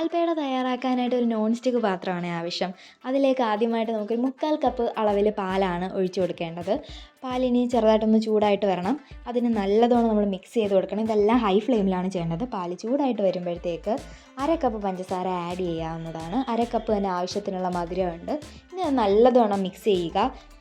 പാൽപേട തയ്യാറാക്കാനായിട്ട് ഒരു non stick പാത്രമാണ് ആവശ്യം. അതിലേക്ക് ആദ്യമായിട്ട് നമുക്കൊരു 3/4 കപ്പ് അളവിൽ പാലാണ് ഒഴിച്ചു കൊടുക്കേണ്ടത്. പാലിനി ചെറുതായിട്ടൊന്ന് ചൂടായിട്ട് വരണം. അതിന് നല്ലതോണം നമ്മൾ മിക്സ് ചെയ്ത് കൊടുക്കണം. ഇതെല്ലാം ഹൈ ഫ്ലെയിമിലാണ് ചെയ്യേണ്ടത്. പാല് ചൂടായിട്ട് വരുമ്പോഴത്തേക്ക് 1/2 കപ്പ് പഞ്ചസാര ആഡ് ചെയ്യാവുന്നതാണ്. 1/2 കപ്പ് തന്നെ ആവശ്യത്തിനുള്ള മധുരമുണ്ട്. ഇനി അത് നല്ലതോണം മിക്സ് ചെയ്യുക.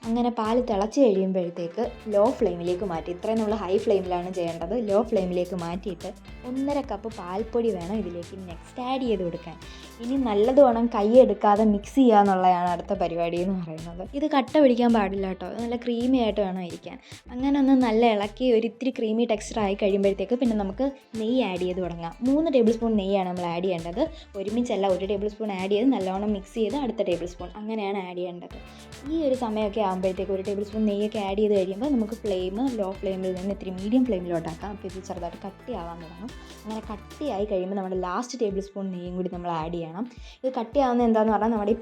അങ്ങനെ പാല് തിളച്ച് കഴിയുമ്പോഴത്തേക്ക് ലോ ഫ്ലെയിമിലേക്ക് മാറ്റി, ഇത്രയും നമ്മൾ ഹൈ ഫ്ലെയിമിലാണ് ചെയ്യേണ്ടത്. ലോ ഫ്ലെയിമിലേക്ക് മാറ്റിയിട്ട് 1/2 കപ്പ് പാൽപ്പൊടി വേണം ഇതിലേക്ക് നെക്സ്റ്റ് ആഡ് ചെയ്ത് കൊടുക്കാൻ. ഇനി നല്ലതോണം കൈയെടുക്കാതെ മിക്സ് ചെയ്യുക എന്നുള്ളതാണ് അടുത്ത പരിപാടി എന്ന് പറയുന്നത്. ഇത് കട്ട പിടിക്കാൻ പാടില്ല കേട്ടോ, നല്ല ക്രീമി ആയിട്ട് വേണം ഇരിക്കാൻ. അങ്ങനെ ഒന്ന് നല്ല ഇളക്കി ഒരു ഇത്തിരി ക്രീമി ടെക്സ്ചർ ആയി കഴിയുമ്പോഴത്തേക്ക് പിന്നെ നമുക്ക് നെയ്യ് ആഡ് ചെയ്ത് തുടങ്ങാം. 3 ടേബിൾ സ്പൂൺ നെയ്യാണ് നമ്മൾ ആഡ് ചെയ്യേണ്ടത്. ഒരുമിച്ചല്ല, 1 ടേബിൾ സ്പൂൺ ആഡ് ചെയ്ത് നല്ലോണം മിക്സ് ചെയ്ത് അടുത്ത ടേബിൾ സ്പൂൺ അങ്ങനെയാണ് ആഡ് ചെയ്യേണ്ടത്. ഈ ഒരു സമയമൊക്കെ ആകുമ്പോഴത്തേക്ക് 1 ടേബിൾ സ്പൂൺ നെയ്യൊക്കെ ആഡ് ചെയ്ത് കഴിയുമ്പോൾ നമുക്ക് ഫ്ലെയിം ലോ ഫ്ലെയിമിൽ നിന്ന് ഇത്തിരി മീഡിയം ഫ്ലെയിമിലോട്ടാക്കാം. അപ്പോൾ ഇത് ചെറുതായിട്ട് കട്ടിയാവാൻ തുടങ്ങും. അങ്ങനെ കട്ടിയായി കഴിയുമ്പോൾ നമ്മുടെ ലാസ്റ്റ് ടേബിൾ സ്പൂൺ നെയ്യും കൂടി നമ്മൾ ആഡ് ചെയ്യണം. ഇത് കട്ടിയാവുന്നത് എന്താണെന്ന് പറഞ്ഞാൽ നമ്മുടെ ഈ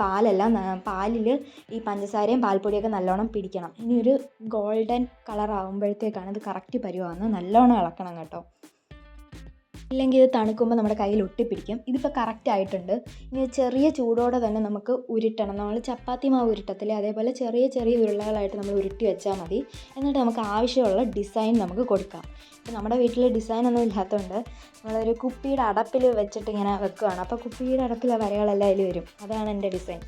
പാലിൽ ഈ പഞ്ചസാരയും പാൽപ്പൊടിയൊക്കെ നല്ലോണം പിടിക്കണം. ഇനി ഒരു ഗോൾഡൻ കളർ ആകുമ്പോഴത്തേക്കാണ് ഇത് കറക്റ്റ് പരുവാകുന്നത്. നല്ലോണം ഇളക്കണം കേട്ടോ, ഇല്ലെങ്കിൽ ഇത് തണുക്കുമ്പോൾ നമ്മുടെ കയ്യിൽ ഒട്ടിപ്പിടിക്കും. ഇതിപ്പോൾ കറക്റ്റ് ആയിട്ടുണ്ട്. ഇനി ചെറിയ ചൂടോടെ തന്നെ നമുക്ക് ഉരുട്ടണം. നമ്മൾ ചപ്പാത്തി മാവ് ഉരുട്ടത്തില്ലേ, അതേപോലെ ചെറിയ ചെറിയ ഉരുളകളായിട്ട് നമ്മൾ ഉരുട്ടി വെച്ചാൽ മതി. എന്നിട്ട് നമുക്ക് ആവശ്യമുള്ള ഡിസൈൻ നമുക്ക് കൊടുക്കാം. ഇപ്പോൾ നമ്മുടെ വീട്ടിൽ ഡിസൈനൊന്നും ഇല്ലാത്തതുകൊണ്ട് നമ്മളൊരു കുപ്പിയുടെ അടപ്പിൽ വെച്ചിട്ട് ഇങ്ങനെ വെക്കുകയാണ്. അപ്പോൾ കുപ്പിയുടെ അടപ്പിലെ വരകളെല്ലാം അതിൽ വരും. അതാണ് എൻ്റെ ഡിസൈൻ.